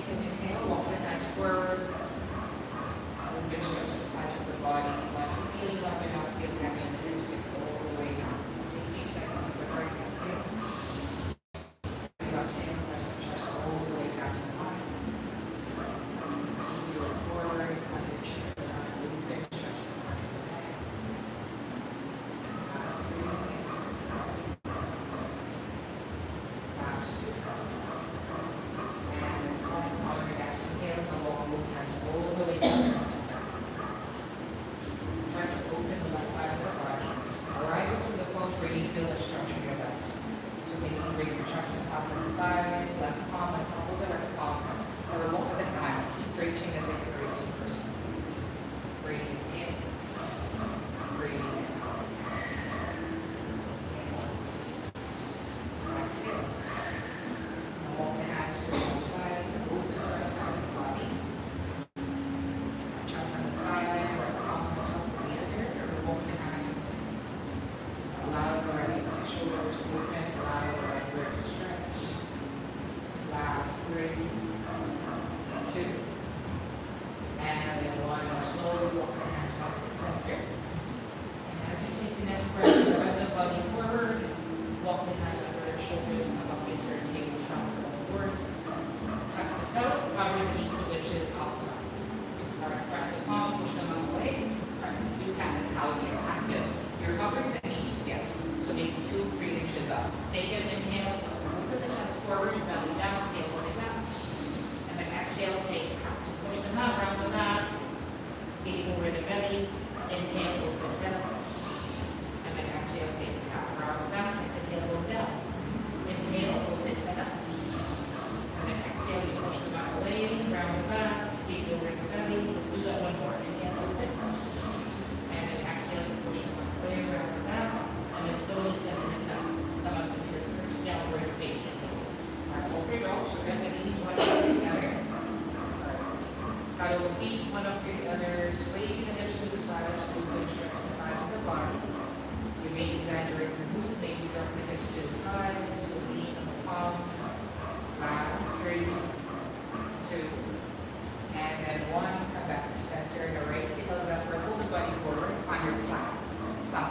take an inhale, walk the hands forward. Open, stretch the sides of the body. Once you feel up enough, feel back in the hips and go all the way down. Take 3 seconds of the right hand here. Exhale, press the chest all the way down to the body. Knee look forward, on your chin, down, open, stretch the front of the neck. Last 3 seconds. Last 2. And then on your next inhale, come walk both hands all the way down. Try to open the left side of the body. Arrive to the pose where you feel the structure in your left. So basically bring your chest on top of the thigh, left palm on top of the right palm, or walk the hand. Keep reaching as if you're reaching person. Breathing in, breathing out. Exhale. Now walk the hands to one side, open the right side of the body. Chest on the thigh, right palm on top of the other, or walk the hand. Allow the right shoulder to open, allow the right rib to stretch. Last 3, 2, and then 1. Now slowly walk the hands back to center. And as you take the next breath, drive the body forward, walk the hands under the shoulders, come up into your table, sound forwards. Tuck the toes, cover the knees, which is off the mat. Alright, press the palm, push them out away. Practice do cat and cows here. Active. You're covering the knees, yes. So maybe 2, 3 inches up. Take an inhale, open the chest forward, belly down, tailbone is up. And then exhale, take it out. So push them out, round the back. Gaze over the belly. Inhale, open head up. And then exhale, take it out. Round the back, take the tailbone down. Inhale, open head up. And then exhale, you push them out away, round the back. Gaze over the belly. Let's do that one more. Inhale, open. And then exhale, you push them out away, round the back. And then slowly set the hips up. Come up into your first downward facing dog. Alright, open dog. So bend the knees one after the other. Paddle the feet one after the other. Sway the hips to the sides. Open, stretch the sides of the body. You may exaggerate your move. Maybe drop the hips to the side. So lean on the palm. Last 3, 2, and then 1. Come back to center. Now raise the heels up. Pull the body forward. Find your flat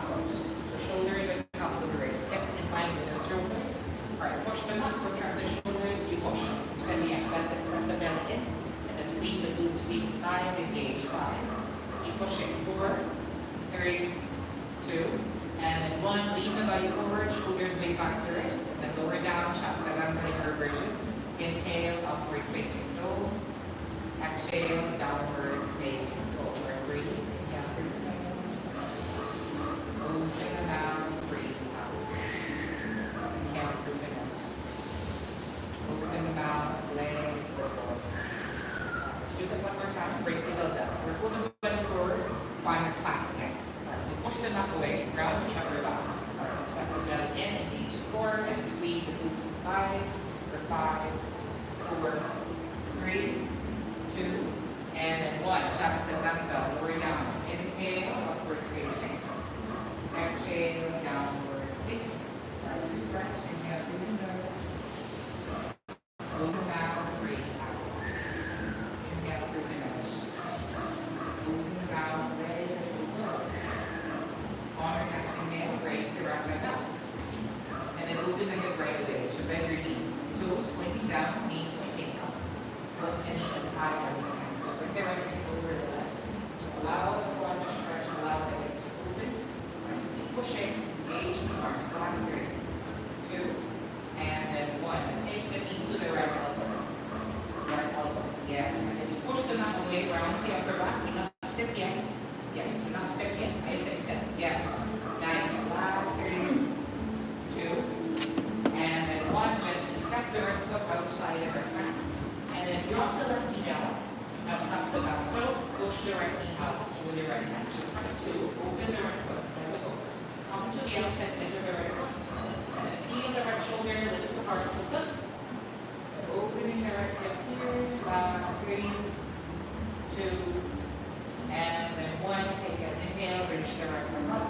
close. Shoulders are top of the wrist, hips in line with the shoulders. Alright, push them up, retract the shoulders, you push. Extend the ankle, that's it, set the belly in. And then squeeze the glutes, squeeze the thighs, engage. 5. Keep pushing. 4, 3, 2, and then 1. Lean the body forward, shoulders way past the wrist. And then lower down, chaturanga inversion. Inhale, upward facing dog. Exhale, downward facing dog. We're breathing. Inhale through the nose. Open the mouth, breathe out. Inhale through the nose. Open the mouth, leg, forward. Let's do that one more time. Brace the heels up. We're pulling the belly forward. Find your plank again. Push them up away. Round the upper back. Set the belly in and reach the core and squeeze the glutes and thighs. For 5, 4, 3, 2, and then 1. Chaturanga, lower down. Inhale, upward facing. Exhale, downward facing. 2 breaths. Inhale through the nose. Open the mouth, breathe out. Inhale through the nose. Open the mouth, let it go. On your next inhale, brace the right leg up. And then open the hip right away. So bend your knee. Toes pointing down, knee pointing up. Bring the knee as high as you can. So bring the right knee over the left. So allow the quad to stretch, allow the hip to open. Keep pushing, engage the arms. Last 3, 2, and then 1. Take the knee to the right elbow. Right elbow, yes. And then you push the knee away, round the upper back. You're not step yet. Yes, you're not step yet. I say step. Yes. Nice. Last 3, 2, and then 1. Gently step the right foot outside of the front. And then drop the left knee down. Now tap the back toe. Push the right knee out with your right hand. So try to open the right foot. There we go. Come to the outside edge of the right foot. And then peel the right shoulder, lift the heart of the foot. Opening the right hip here. Last 3, 2, and then 1. Take an inhale, reach the right arm up.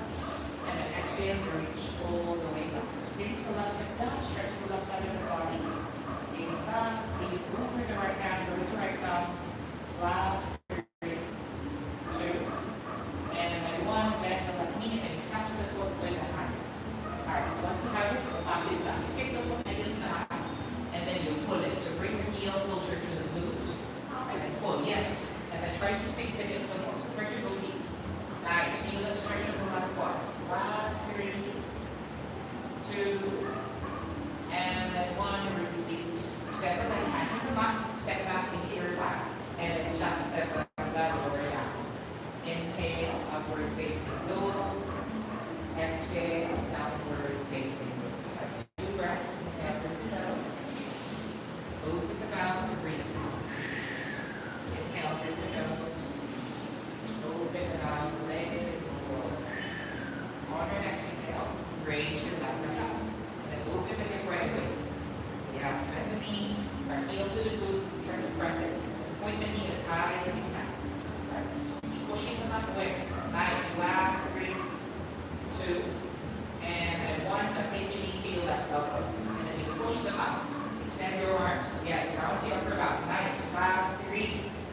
And then exhale, reach all the way back. So sink the left hip down, stretch the left side of the body. Gaze back, please open the right hand.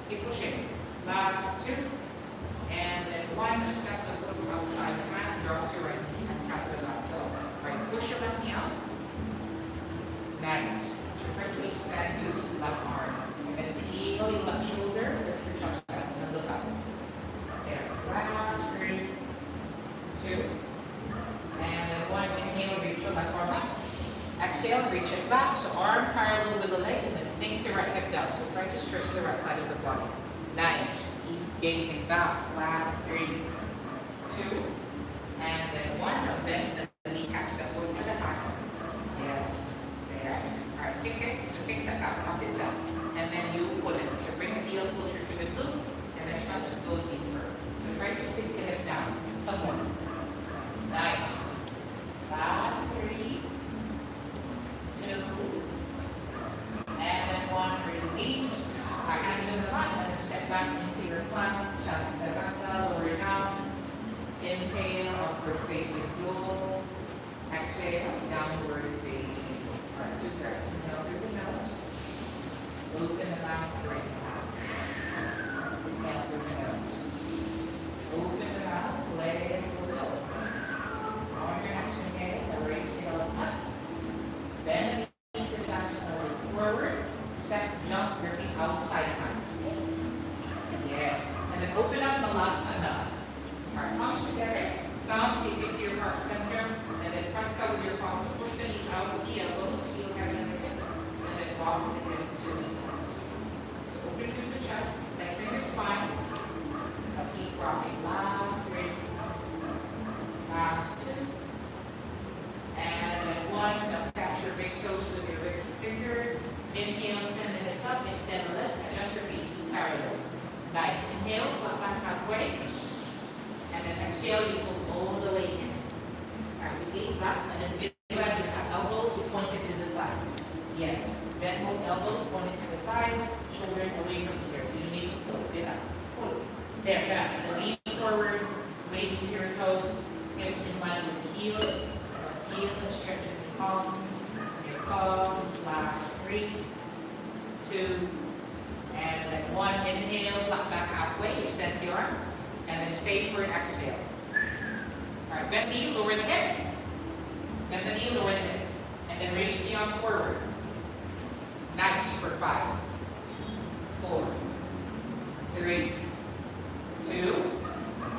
Keep pushing. Last 2. And then 1, step the foot outside the mat, drops your right knee and tap the left toe. Right, push your left knee out. Nice. So try to extend using the left arm. And then peel your left shoulder, lift your chest up and look up. There. Last 3, 2. And then 1, inhale, reach your left arm up. Exhale, reach it back. So arm parallel with the leg and then sinks your right hip down. So try to stretch the right side of the body. Nice. Keep gazing back. Last 3, 2. And then 1. Now bend the knee, catch the foot with the hand. Yes. There. Alright, kick it. So kick it up on this side. And then you pull it. So bring the heel closer to the glute and then try to go deeper. So try to sink the hip down. Some more. Nice. Last 3, 2. And then 1. Release. Our hands in the mat and then step back into your plank. Chaturanga, lower down. Inhale, upward facing dog. Exhale, downward facing dog. Alright, 2 breaths. Inhale through the nose. Open the mouth, bring it out. Inhale through the nose. Open the mouth, let it go. On your next inhale, raise the heels up. Bend the knees to the chest, forward. Step, jump your feet outside hands. Yes. And then open up Malasana. Alright, palms together. Thumb, take it to your heart center. And then press out with your palms. So push the knees out with the elbows. Feel heavy in the hip. And then walk the hip to the sides. So open to the chest. Lengthen your spine. Now keep rocking. Last 3. Last 2. And then 1. Now catch your big toes with your big fingers. Inhale, send the hips up, extend the legs, adjust your feet parallel. Nice. Inhale, flat back halfway. And then exhale, you fold all the way in. Alright, you gaze back and then visualize your elbows pointed to the sides. Yes. Then both elbows pointed to the sides, shoulders away from each other. So you need to pull it up. Pull it. There, back. And then lean forward, weighting to your toes, hips in line with the heels. Feel the stretch of the palms. Your palms. Last 3, 2, and then 1. Inhale, flat back halfway, extend the arms, and then stay for an exhale. Alright, bend the knee, lower the hip. Bend the knee, lower the hip. And then reach the arm forward. Nice for 5, 4, 3, 2,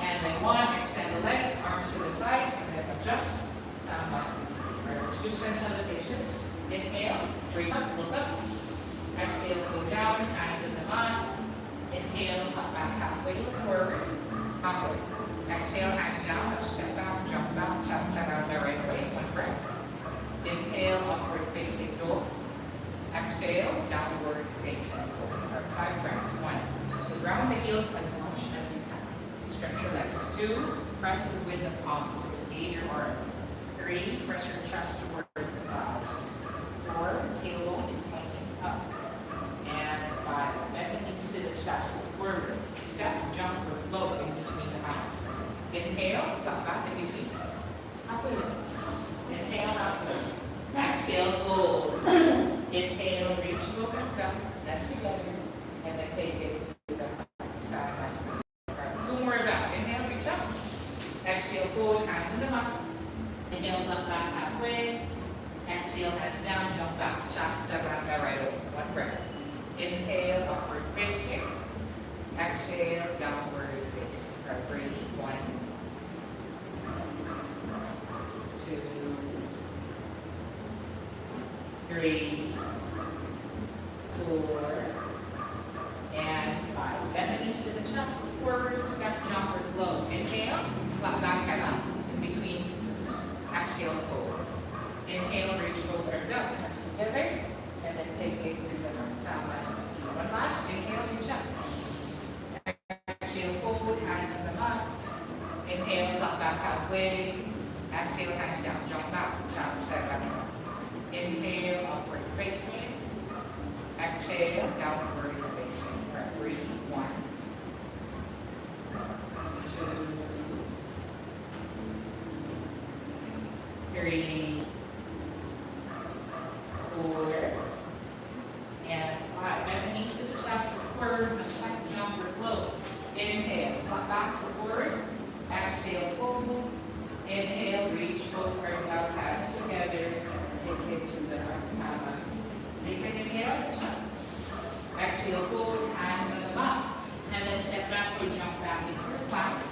and then 1. Extend the legs, arms to the sides, and then adjust. Sound muscle. Alright, let's do some salutations. Inhale, reach up, look up. Exhale, go down, hands in the mat. Inhale, flat back halfway, look forward. Halfway. Exhale, hands down, step back, jump back, chaturanga right away. 1 breath. Inhale, upward facing dog. Exhale, downward facing dog. 5 breaths. 1. So ground the heels as much as you can. Stretch your legs. 2. Press with the palms. So engage your arms. 3. Press your chest towards the thighs. 4. Tailbone is pointing up. And 5. Bend the knees to the chest. Forward. Step, jump, or float in between the hands. Inhale, flat back in between. Halfway lift. Inhale, halfway. Exhale, fold. Inhale, reach, look up. That's together. And then take it to the side by side. 2 more back. Inhale, reach up. Exhale, forward, hands in the mat. Inhale, flat back halfway. Exhale, hands down, jump back. Chaturanga right over. 1 breath. Inhale, upward facing. Exhale, downward facing. Right, breathe. 1, 2, 3, 4, and 5. Bend the knees to the chest. Forward, step, jump, or flow. Inhale, flat back head up in between toes. Exhale, forward. Inhale, reach both arms up, hands together, and then take it to the sound last 1 last. Inhale, reach up. Exhale, forward, hands in the mat. Inhale, flat back halfway. Exhale, hands down, jump back, sound step back. Inhale, upward facing. Exhale, downward facing. Right, breathe. 1, 2, 3, 4, and 5. Bend the knees to the chest, forward, much like back forward. Exhale, fold. Inhale, reach both arms out, hands together. Take it to the tamas. Take an inhale, jump. Exhale, fold, hands on the mat. And then step back or jump back into the plank.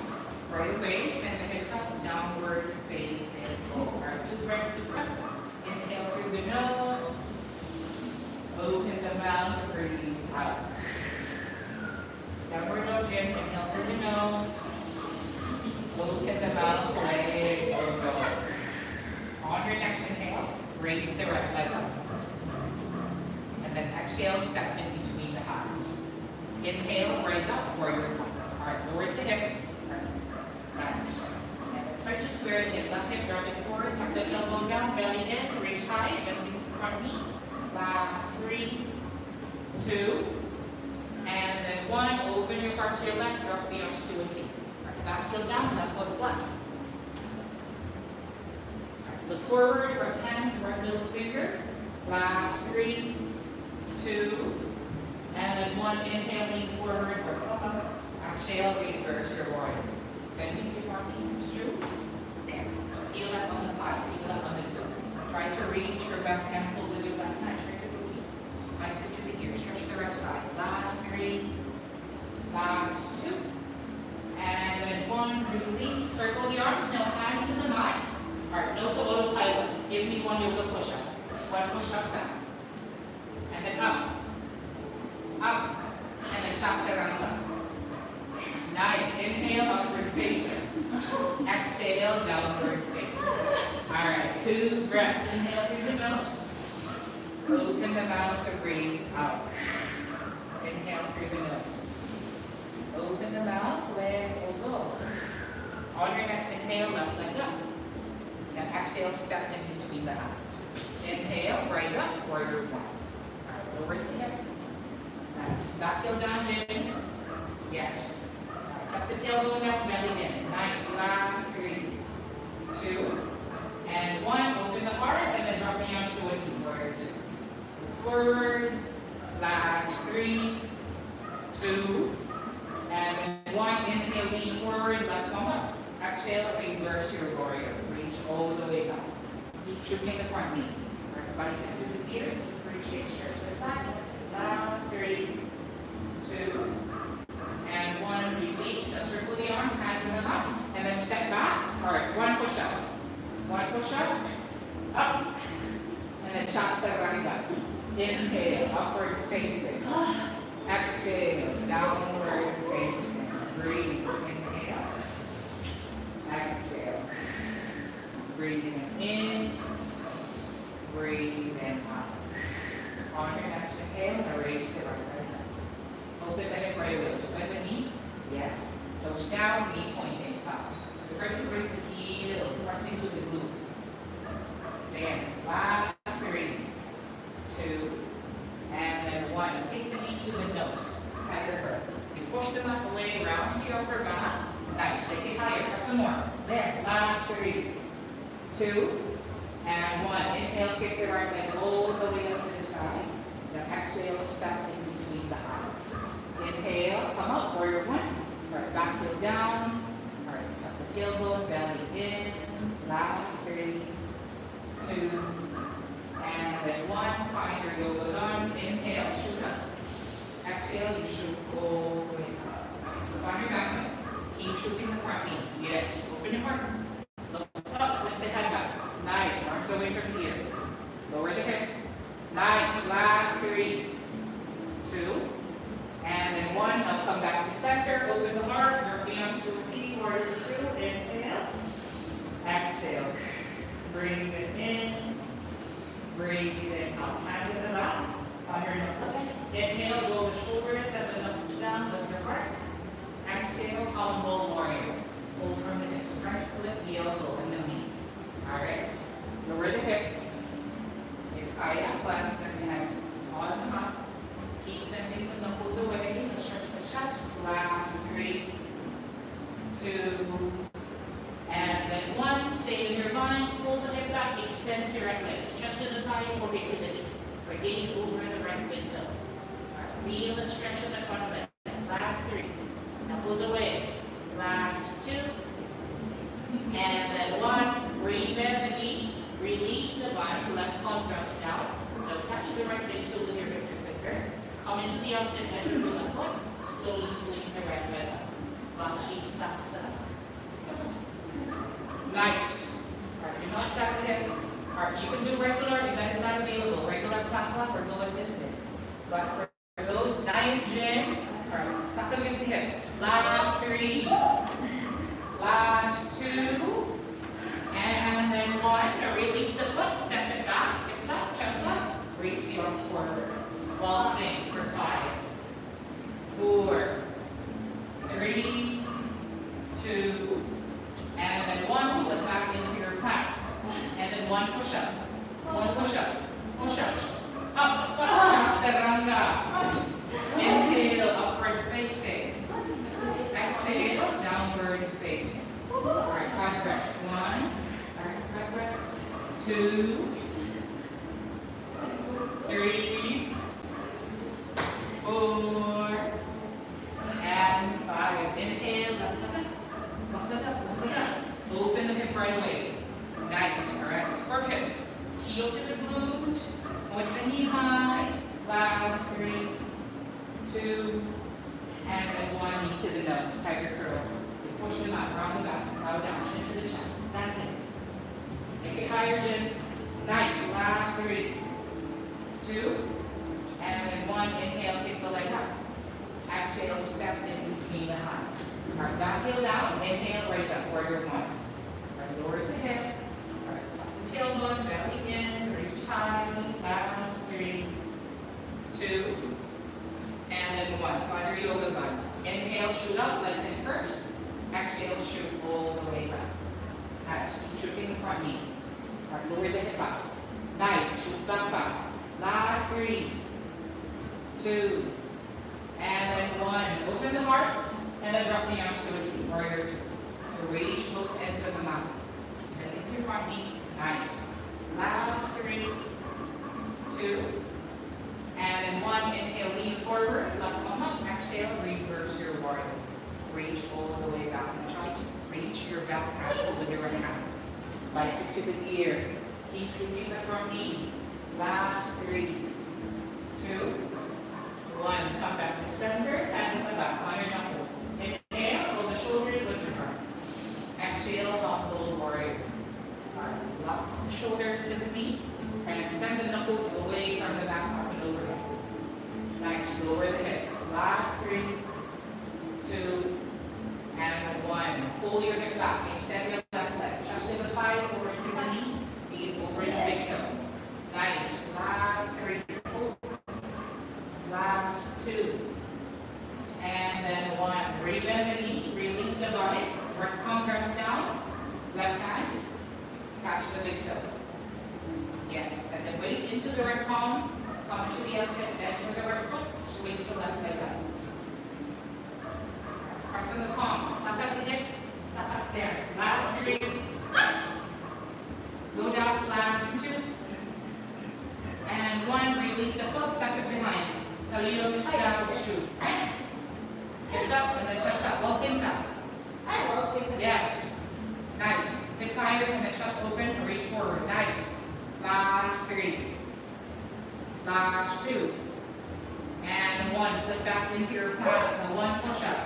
Right waist and the hips up, downward facing fold. All right, 2 breaths to breath. Inhale through the nose. Open the mouth, breathe out. Downward dog chin, inhale through the nose. Open the mouth, leg go. On your next inhale, raise the right leg up. And then exhale, step in between the hands. Inhale, raise up, warrior one. All right, lower the hip. Nice. And try to square the hip, left hip, drop it forward, tuck the tailbone down, belly in, reach high, belly into front knee. Last 3, 2, and then 1. Open your heart to your left, drop the arms to a T. Right, back heel down, left foot flat. Right, look forward, right hand, right middle finger. Last 3, 2, and then 1. Inhale, lean forward, right. Exhale, reverse your warrior. Then we see front knee, true. There. Feel that on the thigh, feel that on the glute. Try to reach your back ankle with your left hand. Try to go deep. Bicep to the ear. Stretch the right side. Last 3. Last 2. And then 1. Release. Circle the arms. No hands in the mat. Alright, no to autopilot. Give me 1 yoga push-up. 1 push-up sound. And then up. Up. And then chop the round up. Nice. Inhale, upward facing. Exhale, downward facing. All right, 2 breaths. Inhale through the nose. Open the mouth to breathe out. Inhale through the nose. Open the mouth, leg will go. On your next inhale, left leg up. Now exhale, step in between the hands. Inhale, raise up, warrior 1. All right, lower the hip. Nice. Back heel down, Jim. Yes. Tuck the tailbone down, belly in. Nice. Last 3, 2, and 1. Open the heart, and then drop the arms to a T. Warrior 2. Forward. Last 3, 2, and then 1. Inhale, lean forward, left palm up. Exhale, reverse your warrior. Reach all the way up. Keep shooting the front knee. Right, bicep to the ear. Appreciate stretch the side. Last 3, 2, and 1. Release. Circle the arms, hands in the mouth, and then step back. All right, 1 push up. 1 push up, and then chop the right up. Inhale, upward facing. Exhale, downward facing. Breathe. Inhale. Exhale. Breathing in. Breathing out. On your next inhale, now raise the right leg up. Open the hip right away. So bend the knee. Yes. Toes down, knee pointing up. Try to break the heel, pressing to the glute. There. Last 3, 2, and then 1. Take the knee to the nose. Tighter grip. You push the mat away, round to your upper back. Nice. Take it higher. Press some more. There. Last 3, 2, and 1. Inhale, kick the right leg all the way up to the sky. Then exhale, step in between the hands. Inhale, come up, warrior 1. All right, back heel down. All right, tuck the tailbone, belly in. Last 3, 2, and then 1. Find your yoga arm. Inhale, shoot up. Exhale, you shoot all the way up. So find your back leg. Keep shooting the front knee. Yes, open your heart. Look up with the head back. Nice, arms away from the ears. Lower the hip. Nice, last 3, 2, and then 1. Now come back to center, open the heart, drop the arms to a T, warrior 2, inhale. Exhale. Breathe it in. Breathe it out. Hands in the back. On your neck. Inhale, roll the shoulders, set the knuckles down, lift your heart. Exhale, column ball warrior. Pull from the hips. Try to flip the elbow and the knee. Alright. Lower the hip. If I am plank, then you have on the mat. Keep sending the knuckles away. Stretch the chest. Last 3, 2, and then 1. Stay in your line. Pull the hip back. Extend your right legs. Chest to the thigh. Forehead to the knee. Right gaze over the right mid toe. Alright. Feel the stretch of the front leg. Last 3. Knuckles away. the outside edge of the left foot, slowly swing the right leg up. While she starts up. Nice. Alright, do not stack the hip. Alright, you can do regular if that is not available. Regular clap or go assisted. But for those, nice Jen. Alright, stack against the hip. Last 3. Last 2. And then 1. Release the foot, step it back, hips up, chest up. Reach the arm forward. Walking for 5. 4. 3, 2, and then 1, flip back into your plank. And then 1 push up. 1 push up. Push up. Up, chaturanga. Inhale, upward facing. Exhale, downward facing. Alright, 5 breaths. 1. Alright, 5 breaths. 2, 3, 4, and 5. Inhale, lift it up, lift it up, lift it up. Open the hip right away. Nice. Alright, square hip. Heel to the glute. Point the knee high. Last 3, 2, and then 1. Knee to the nose. Tiger curl. You push them out, round the back, bow down, chin to the chest. That's it. Take it higher, Jen. Nice. Last 3, 2, and then 1. Inhale, kick the leg up. Exhale, step in between the hips. Alright, back heel down, inhale, raise up, warrior 1. Alright, lowers the hip. Alright, tuck the tailbone, belly in, reach high, balance, 3, 2, and then 1. Find your yoga gun. Inhale, shoot up, lengthen first. Exhale, shoot all the way back. Nice, keep shooting the front knee. Alright, lower the hip up. Nice, shoot back. Last 3, 2, and then 1. Open the heart, and then drop the arms to a T. Warrior 2. So reach both ends of the mat. And it's your front knee. Nice. Last 3, 2, and then 1. Inhale, lean forward, left arm up. Exhale, reverse your warrior. Reach all the way back. And try to reach your back ankle with your right hand. Bicep to the ear. Keep shooting the front knee. Last 3, 2, 1. Come back to center. Hands in the back. On your knuckle. Inhale. Roll the shoulders. Lift your arm. Exhale. Top little warrior. Alright. Lock the shoulder to the knee. And send the knuckles away from the back up and overhead. Nice. Lower the hip. Last 3, 2, and 1. Pull your hip back. Extend your left leg. Chest to the thigh. Forward to the knee. Knees over the big toe. Nice. Last 3, 4. Last 2. And then 1. Rebend the knee. Release the body. Right palm comes down. Left hand. Catch the big toe. Yes. And then weight into the right palm. Come to the outside edge of the right foot. Swing to left leg up. Press on the palm. Sakas the hip. Sakas there. Last 3. Go down. Last 2. And 1. Release the foot. Step it behind. So you don't shadow shoot. Hips up and then chest up. Walk things up. Yes. Nice. Hips higher and then chest open and reach forward. Nice. Last 3. Last 2. And 1. Flip back into your plank. And 1. Push up.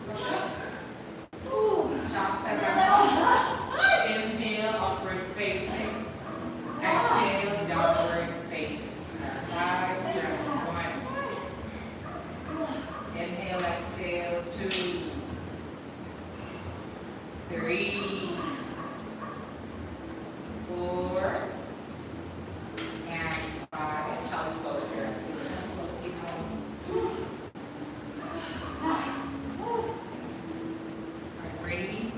Push up. Chop that. Inhale, upward facing. Exhale, downward facing. 5 breaths. 1. Inhale, exhale. 2, 3, 4, and 5. Child's pose here. Child's pose. Keep going. Alright, breathing.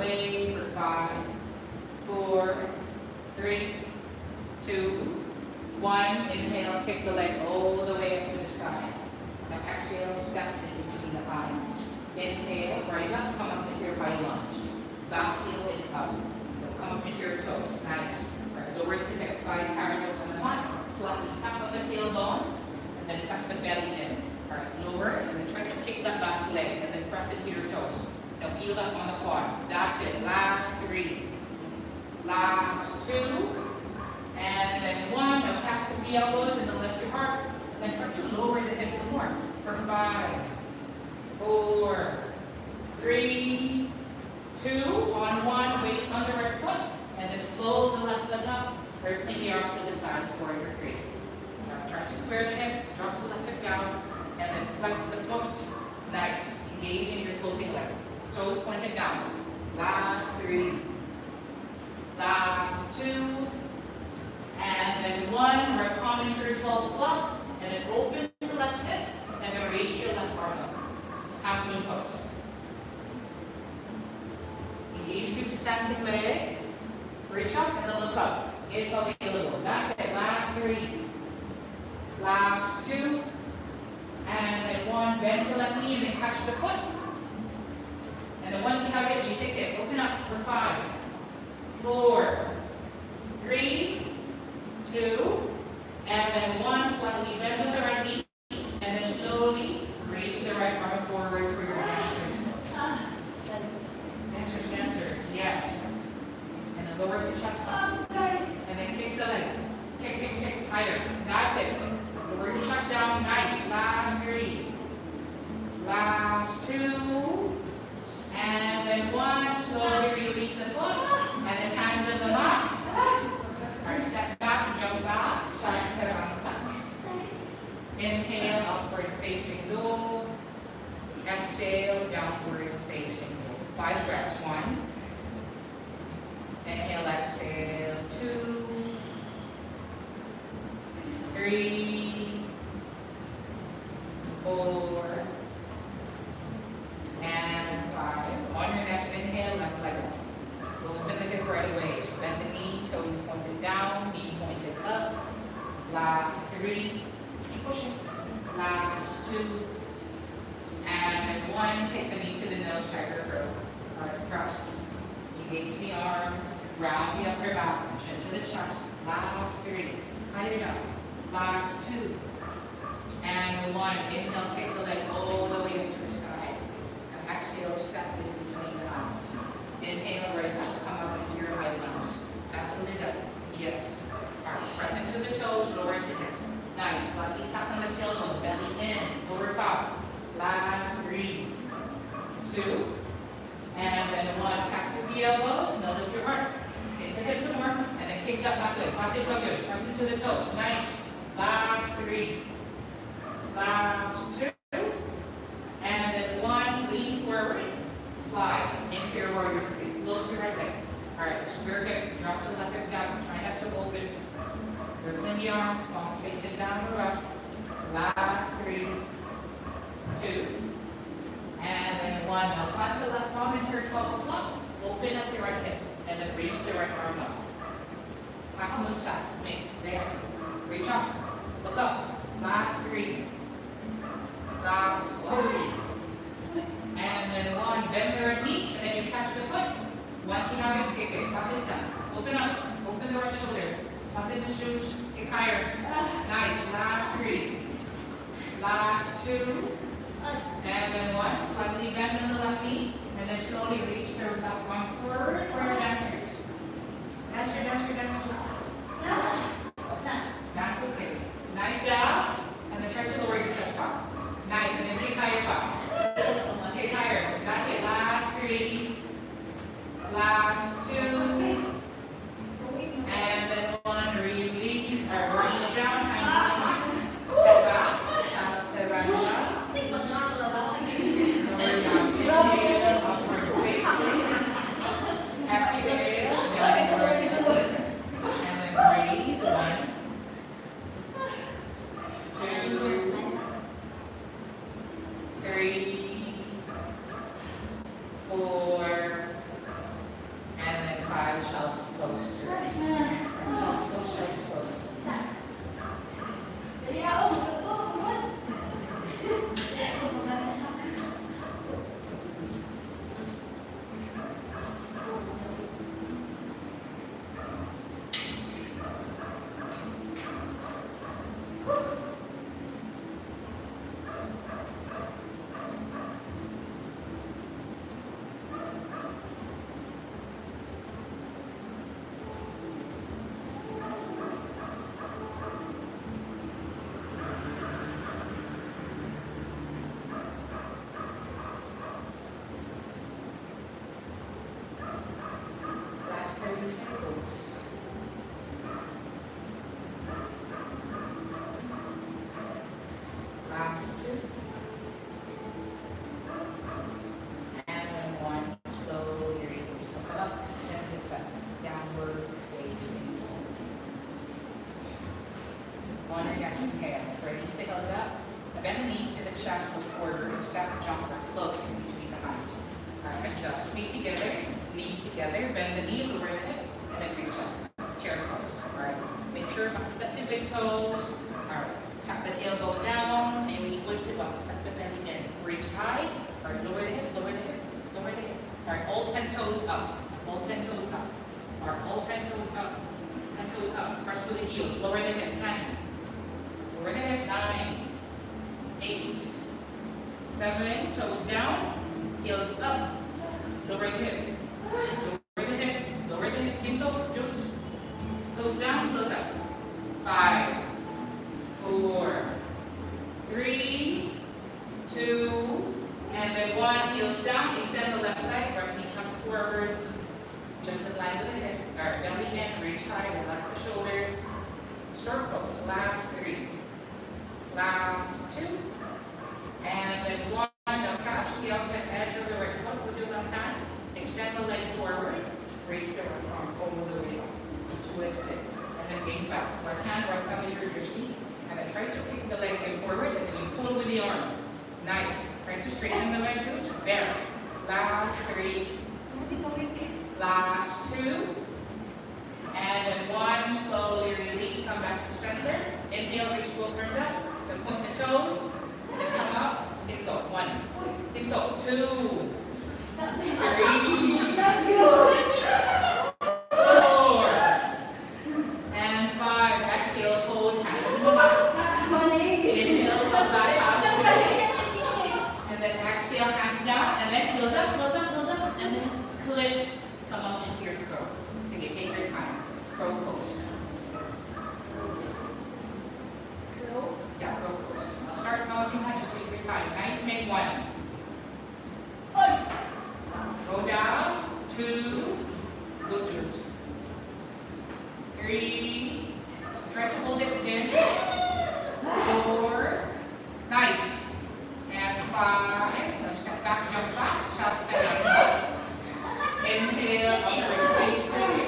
away for 5, 4, 3, 2, 1. Inhale, kick the leg all the way up to the sky. Now exhale, step in between the eyes. Inhale, rise up, come up into your high lunge. Back heel is up. So come up into your toes. Nice. Right, lower hip, 5 parallel on the mat. Slightly tap up the tailbone, and then suck the belly in. All right, lower, and then try to kick that back leg, and then press it to your toes. Now feel that on the quad. That's it. Last 3. Last 2. And then 1. Now cactus the elbows, and then lift your heart. And then try to lower the hips some more. For 5, 4, 3, 2. On 1, weight on the right foot. And then flow the left leg up. Or clean the arms to the sides, warrior 3. Try to square the hip, drop the left hip down, and then flex the foot. Nice. Engage in your floating leg. Toes pointed down. Last 3. Last 2. And then 1. Right palm into your 12 o'clock. And then open the left hip. And then raise your left arm up. Half moon pose. Engage your standing leg. Reach up and then look up. If available. That's it. Last 3. Last 2. And then 1. Bend the left knee and then catch the foot. And then once you have it, you kick it. Open up for 5, 4, 3, 2. And then 1. Slightly bend with the right knee. And then slowly reach the right arm forward for your dancers. Dancers. Yes. And then lower the chest up. And then kick the leg. Kick, higher. That's it. Lower your chest down. Nice. Last 3. Last 2. And then 1. Slowly release the foot. And then hands on the mat. Alright, step back, jump back. Side put it on the back. Inhale, upward facing dog. Exhale, downward facing dog. 5 breaths. 1. Inhale, exhale, 2, 3, 4, and 5. On your next inhale, left leg up. Open the hip right away. So bend the knee, toes pointed down, knee pointed up. Last 3. Keep pushing. Last 2. And then 1. Take the knee to the nose, striker curl. Alright, press. Engage the arms, round the upper back, chin to the chest. Last 3. Higher down. Last 2. And 1. Inhale, kick the leg all the way up to the sky. And exhale, step in between the arms. Inhale, raise up, come up into your high lunge. Back to the up. Yes. Alright, press into the toes, lower the hip. Nice. Slightly tap on the tailbone, belly in, lower back. Last 3, 2. And then 1, cactus the elbows, now lift your heart. Sink the hips some more, and then kick that back leg. Back leg, back leg. Press into the toes. Nice. Last 3. Last 2. And then 1, lean forward. Fly into your warrior 3. Look to right leg. Alright, square hip. Drop the left hip down. Try not to open. Wriggling the arms, palms facing down or up. Last 3, 2. And then 1. Now clench the left palm into your 12 o'clock. Open as the right hip. And then reach the right arm up. Half moon side. There. Reach up. Look up. Last 3. Last 2. And then 1. Bend the right knee. And then you catch the foot. Once you have it, kick it. Up this side. Open up. Open the right shoulder. Up in the shoes. Kick higher. Nice. Last 3. Last 2. And then 1, slightly bend on the left knee, and then slowly reach the left arm forward for your dancers. Dancer. That's okay. Nice job. And then try to lower your chest back. Nice, and then kick higher back. Kick higher. That's it. Last 3. Last 2. And then 1, release. Bring it down, hands on the mat. Step back. Stand up the right leg. One, relax, inhale. Ready, stick those up. Now bend the knees to the chest, look forward, and step, jump, or float in between the hands. All right, adjust. Feet together, knees together, bend the knee, lower the hip, and then reach up. Chair pose. All right, make sure that's the big toes. All right, tuck the tailbone down, and we would sit up, suck the belly in. Reach high, all right, lower the hip, lower the hip, lower the hip. All right, all 10 toes up, all 10 toes up. All right, all 10 toes up, 10 toes up. Press through the heels, lower the hip, 10. Lower the hip, 9, 8, 7, toes down, heels up, lower the hip, lower the hip, lower the hip, keep those toes down, heels up. 5, 4, 3, 2, and then 1, heels down, extend the left leg, right knee comes forward, just in line with the hip. All right, belly in, reach high, relax the shoulders. Stork pose, last 3, last 2, and then 1. Now catch the outside edge of the right foot with your left hand. Extend the leg forward, raise the right arm over the way up, twist it, and then gaze back. Right hand, right thumb is your drishti, and then try to kick the leg in forward, and then you pull with the arm. Nice. Try to straighten the leg roots. There. Last 3, last 2, and then 1. Slowly release, come back to center. Inhale, reach both arms up. Then point the toes, and then come up. Tick toe. 1. Tick toe. 2. 3. 4. And 5. Exhale, fold hands in the back. Inhale, come back halfway. And then exhale, hands down, and then heels up, heels up, heels up, and then click, come up into your crow. So you take your time. Crow pose. Crow? Yeah, crow pose. I'll start counting high, just take your time. Nice, make 1. Go down. 2. Good jumps. 3. Try to hold it gently. 4. Nice. And 5. Now step back, jump back. South and up. Inhale, upward facing.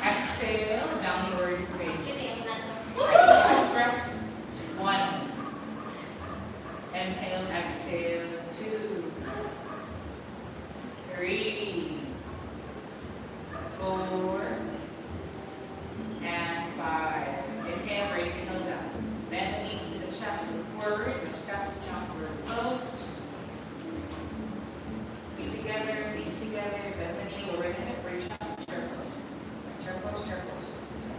Exhale, downward facing. 5 breaths. 1. Inhale, exhale. 2. 3. 4. And 5. Inhale, raising those up. Bend the knees to the chest, move forward, step, jump, or float. Feet together, knees together, bend the knee, lower the hip, reach up, chair pose. Chair pose, chair pose.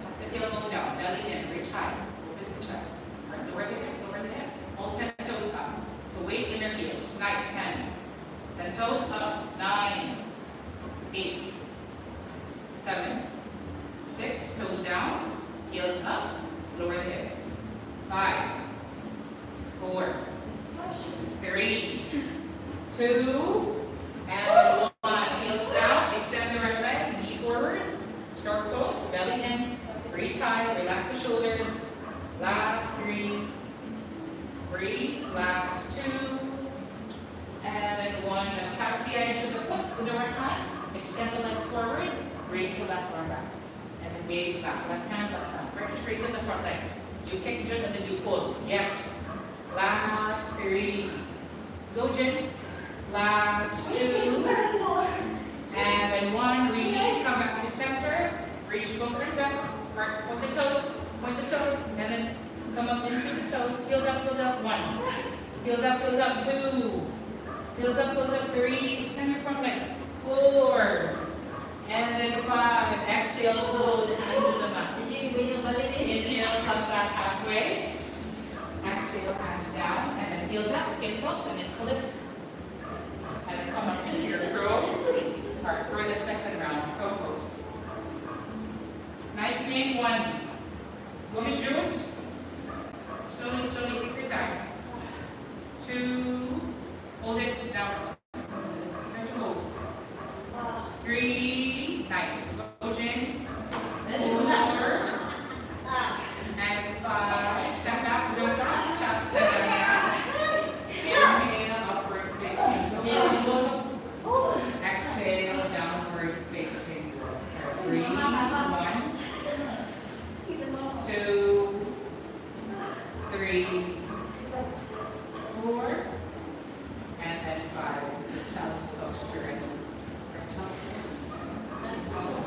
Tuck the tailbone down, belly in, reach high, open the chest. All right, lower the hip, lower the hip. All 10 toes up. So weight in your heels. Nice, 10. 10 toes up, 9, 8, 7, 6, toes down, heels up, lower the hip. 5, 4, 3, 2, and 1. Heels down, extend the right leg, knee forward, stork pose, belly in, reach high, relax the shoulders. Last 3, last 2, and then 1. Now catch the edge of the foot with the right hand, extend the leg forward, raise the left arm back, and then gaze back, left hand, left arm. Try to straighten the front leg. You kick Jin and then you pull. Yes. Last 3. Go Jin. Last 2. And then 1. Release. Come back to center. Reach both arms up. Point the toes. Point the toes. And then come up into the toes. Heels up, heels up. 1. Heels up, 2. Heels up, 3. Extend your front leg. 4. And then 5. Exhale, fold hands to the mat. Inhale, come back halfway. Exhale, hands down, and then heels up, kick up, and then clip. And then come up into your crow. Alright, for the second round, crow pose. Nice name, 1. Go Miss Jones. Slowly, slowly, take your time. 2. Hold it down. Try to hold. 3. Nice. Go Jane. 4. And 5. Step back, jump back, step back. Inhale, upward facing dog. Exhale, downward facing dog. 3, 1, 2, 3, 4, and then 5. Child's pose to rest. Child's pose. And follow.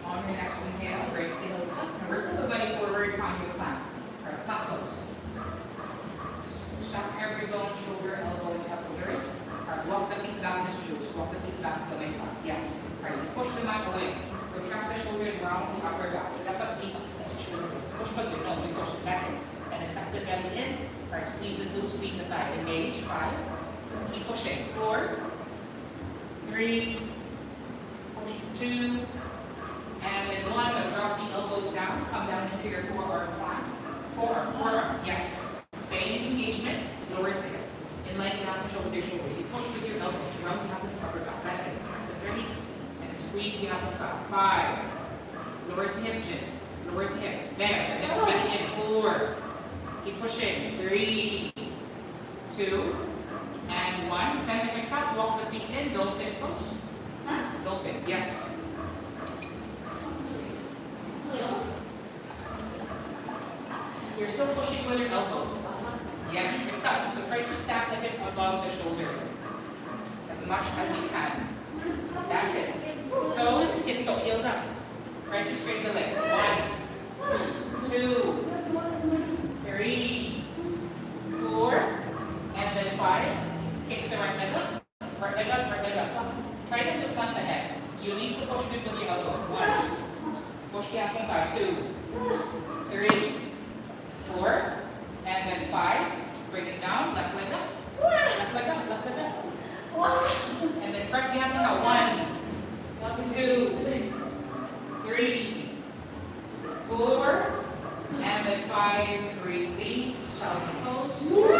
On your next inhale, brace the heels up and ripple the belly forward, find your plank, or plank pose. Stop every bone, shoulder, elbow, and top of the wrist. Alright, walk the feet back this juice. Walk the feet back to the leg toss. Yes. Alright, push the mat away. Retract the shoulders around the upper back. So dapat di that's the shoulder blades. Push pag yun. No, we push. That's it. And then suck the belly in. Alright, squeeze the glutes, squeeze the thighs. Engage. 5. Keep pushing. 4. 3. Push. 2. And then 1, drop the elbows down, come down into your forearm plank. Forearm, yes. Same engagement, lower hip. Inline down, shoulder to shoulder. You push with your elbows, round the upper upper back. That's it. Ready? And squeeze the upper back. 5. Lower hip, chin. Lower hip. There. Then belly in. 4. Keep pushing. 3, 2, and 1. Send the hips up, walk the feet in, dolphin pose. Dolphin, yes. You're still pushing with your elbows. Yes, hips up. So try to stack the hip above the shoulders as much as you can. That's it. Toes, hip toe, heels up. Try to straighten the leg. 1, 2, 3, 4, and then 5. Kick the right leg up. Right leg up, right leg up. Try not to plant the head. You need to push it with the elbow. 1. Push the apple back. 2, 3, 4, and then 5. Bring it down. Left leg up. Left leg up. Left leg up. And then press the apple now. 1, 2, 3, 4, and then 5. Release. Child's pose.